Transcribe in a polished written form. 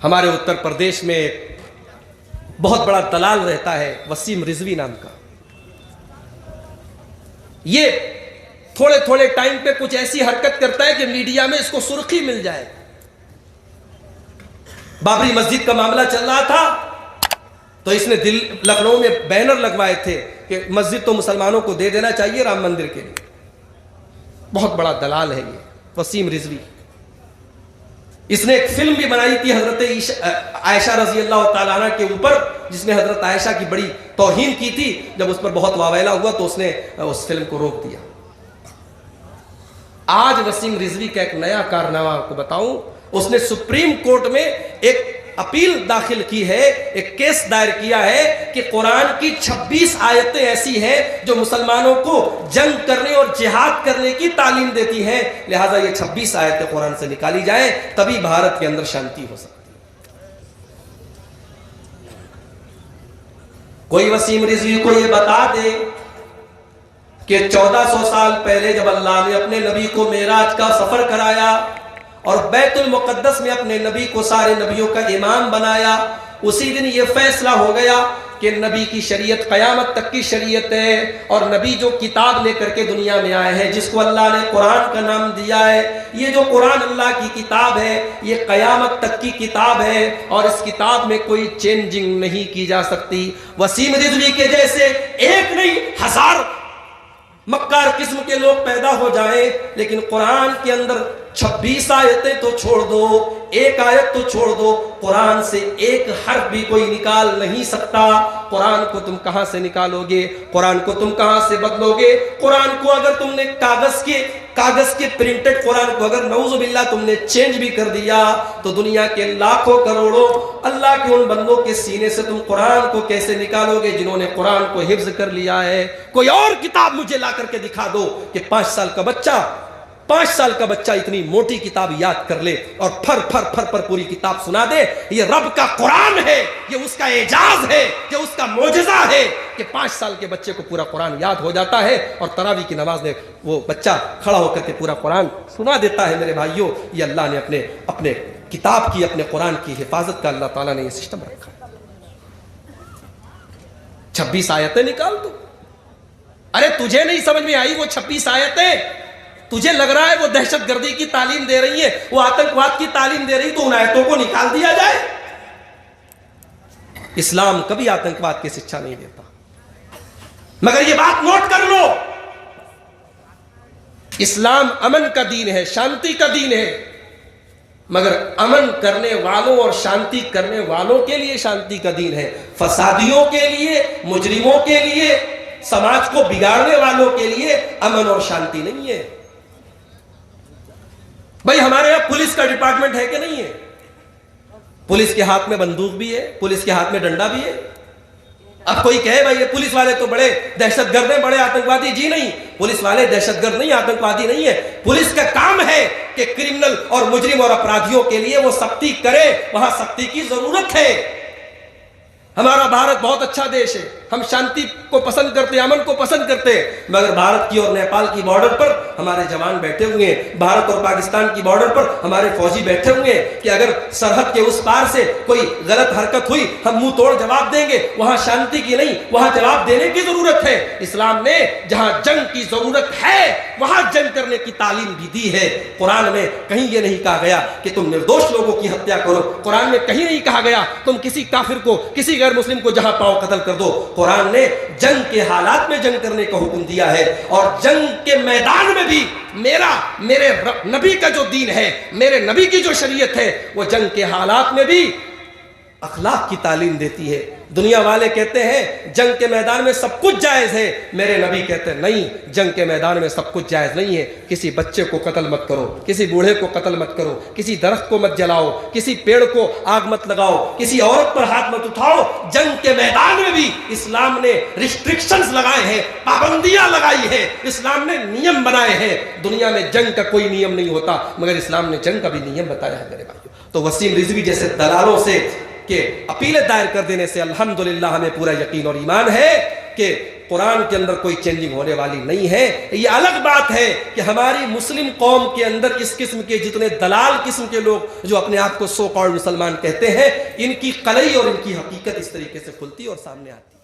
ہمارے اتر پردیش میں ایک بہت بڑا دلال رہتا ہے وسیم رضوی نام کا. یہ تھوڑے تھوڑے ٹائم پہ کچھ ایسی حرکت کرتا ہے کہ میڈیا میں اس کو سرخی مل جائے. بابری مسجد کا معاملہ چل رہا تھا تو اس نے لکھنؤ میں بینر لگوائے تھے کہ مسجد تو مسلمانوں کو دے دینا چاہیے رام مندر کے لیے. بہت بڑا دلال ہے یہ وسیم رضوی. اس نے ایک فلم بھی بنائی تھی حضرت عائشہ رضی اللہ تعالیٰ عنہ کے اوپر، جس میں حضرت عائشہ کی بڑی توہین کی تھی. جب اس پر بہت واویلا ہوا تو اس نے اس فلم کو روک دیا. آج وسیم رضوی کا ایک نیا کارنامہ آپ کو بتاؤں. اس نے سپریم کورٹ میں ایک اپیل داخل کی ہے، ایک کیس دائر کیا ہے کہ قرآن کی 26 آیتیں ایسی ہیں جو مسلمانوں کو جنگ کرنے اور جہاد کرنے کی تعلیم دیتی ہیں، لہٰذا یہ 26 آیتیں قرآن سے نکالی جائیں تبھی بھارت کے اندر شانتی ہو سکتی ہے. کوئی وسیم رضوی کو یہ بتا دے کہ 1400 سال پہلے جب اللہ نے اپنے نبی کو معراج کا سفر کرایا اور بیت المقدس میں اپنے نبی کو سارے نبیوں کا امام بنایا، اسی دن یہ فیصلہ ہو گیا کہ نبی کی شریعت قیامت تک کی شریعت ہے، اور نبی جو کتاب لے کر کے دنیا میں آئے ہیں جس کو اللہ نے قرآن کا نام دیا ہے، یہ جو قرآن اللہ کی کتاب ہے یہ قیامت تک کی کتاب ہے اور اس کتاب میں کوئی چینجنگ نہیں کی جا سکتی. وسیم رضوی کے جیسے ایک نہیں 1000 مکار قسم کے لوگ پیدا ہو جائیں، لیکن قرآن کے اندر 26 آیتیں تو چھوڑ دو، ایک آیت تو چھوڑ دو، قرآن سے ایک حرف بھی کوئی نکال نہیں سکتا. قرآن کو تم کہاں سے نکالو گے؟ قرآن کو تم کہاں سے بدلو گے؟ قرآن کو اگر تم نے کاغذ کے پرنٹڈ قرآن کو اگر نعوذ باللہ تم نے چینج بھی کر دیا تو دنیا کے لاکھوں کروڑوں اللہ کے ان بندوں کے سینے سے تم قرآن کو کیسے نکالو گے جنہوں نے قرآن کو حفظ کر لیا ہے؟ کوئی اور کتاب مجھے لا کر کے دکھا دو کہ 5 سال کا بچہ اتنی موٹی کتاب یاد کر لے اور پھر پر پوری کتاب سنا دے. یہ رب کا قرآن ہے، یہ اس کا اعجاز ہے، یہ اس کا معجزہ ہے کہ 5 سال کے بچے کو پورا قرآن یاد ہو جاتا ہے اور تراویح کی نماز میں وہ بچہ کھڑا ہو کر کے پورا قرآن سنا دیتا ہے. میرے بھائیوں، یہ اللہ نے اپنے کتاب کی، اپنے قرآن کی حفاظت کا اللہ تعالیٰ نے یہ سسٹم رکھا. 26 آیتیں نکال دو. ارے تجھے نہیں سمجھ میں آئی وہ 26 آیتیں؟ تجھے لگ رہا ہے وہ دہشت گردی کی تعلیم دے رہی ہے، وہ آتنکواد کی تعلیم دے رہی، تو ان آیتوں کو نکال دیا جائے. اسلام کبھی آتنکواد کی شکشا نہیں دیتا، مگر یہ بات نوٹ کر لو، اسلام امن کا دین ہے، شانتی کا دین ہے، مگر امن کرنے والوں اور شانتی کرنے والوں کے لیے شانتی کا دین ہے. فسادیوں کے لیے، مجرموں کے لیے، سماج کو بگاڑنے والوں کے لیے امن اور شانتی نہیں ہے. بھائی ہمارے یہاں پولیس کا ڈپارٹمنٹ ہے کہ نہیں ہے؟ پولیس کے ہاتھ میں بندوق بھی ہے، پولیس کے ہاتھ میں ڈنڈا بھی ہے. اب کوئی کہے بھائی یہ پولیس والے تو بڑے دہشت گرد ہیں، بڑے آتنکوادی. جی نہیں، پولیس والے دہشت گرد نہیں، آتنکوادی نہیں ہے. پولیس کا کام ہے کہ کرمنل اور مجرم اور اپرادھیوں کے لیے وہ سختی کرے، وہاں سختی کی ضرورت ہے. ہمارا بھارت بہت اچھا دیش ہے، ہم شانتی کو پسند کرتے ہیں، امن کو پسند کرتے ہیں، مگر بھارت کی اور نیپال کی بارڈر پر ہمارے جوان بیٹھے ہوئے ہیں، بھارت اور پاکستان کی بارڈر پر ہمارے فوجی بیٹھے ہوئے ہیں کہ اگر سرحد کے اس پار سے کوئی غلط حرکت ہوئی ہم منہ توڑ جواب دیں گے. وہاں شانتی کی نہیں، وہاں جواب دینے کی ضرورت ہے. اسلام نے جہاں جنگ کی ضرورت ہے وہاں جنگ کرنے کی تعلیم بھی دی ہے. قرآن میں کہیں یہ نہیں کہا گیا کہ تم نردوش لوگوں کی ہتیا کرو. قرآن میں کہیں نہیں کہا گیا تم کسی کافر کو، کسی غیر مسلم کو جہاں پاؤ قتل کر دو. قرآن نے جنگ کے حالات میں جنگ کرنے کا حکم دیا ہے، اور جنگ کے میدان میں بھی میرے نبی کا جو دین ہے، میرے نبی کی جو شریعت ہے، وہ جنگ کے حالات میں بھی اخلاق کی تعلیم دیتی ہے. دنیا والے کہتے ہیں جنگ کے میدان میں سب کچھ جائز ہے، میرے نبی کہتے ہیں نہیں، جنگ کے میدان میں سب کچھ جائز نہیں ہے. کسی بچے کو قتل مت کرو، کسی بوڑھے کو قتل مت کرو، کسی درخت کو مت جلاؤ، کسی پیڑ کو آگ مت لگاؤ، کسی عورت پر ہاتھ مت اٹھاؤ. جنگ کے میدان میں بھی اسلام نے ریسٹرکشنز لگائے ہیں، پابندیاں لگائی ہیں، اسلام نے نیم بنائے ہیں. دنیا میں جنگ کا کوئی نیم نہیں ہوتا، مگر اسلام نے جنگ کا بھی نیم بتایا ہے میرے بھائیوں. تو وسیم رضوی جیسے دلالوں سے کہ اپیلیں دائر کر دینے سے الحمدللہ ہمیں پورا یقین اور ایمان ہے کہ قرآن کے اندر کوئی چینجنگ ہونے والی نہیں ہے. یہ الگ بات ہے کہ ہماری مسلم قوم کے اندر اس قسم کے جتنے دلال قسم کے لوگ جو اپنے آپ کو سو کالڈ مسلمان کہتے ہیں، ان کی قلعی اور ان کی حقیقت اس طریقے سے کھلتی اور سامنے آتی ہے.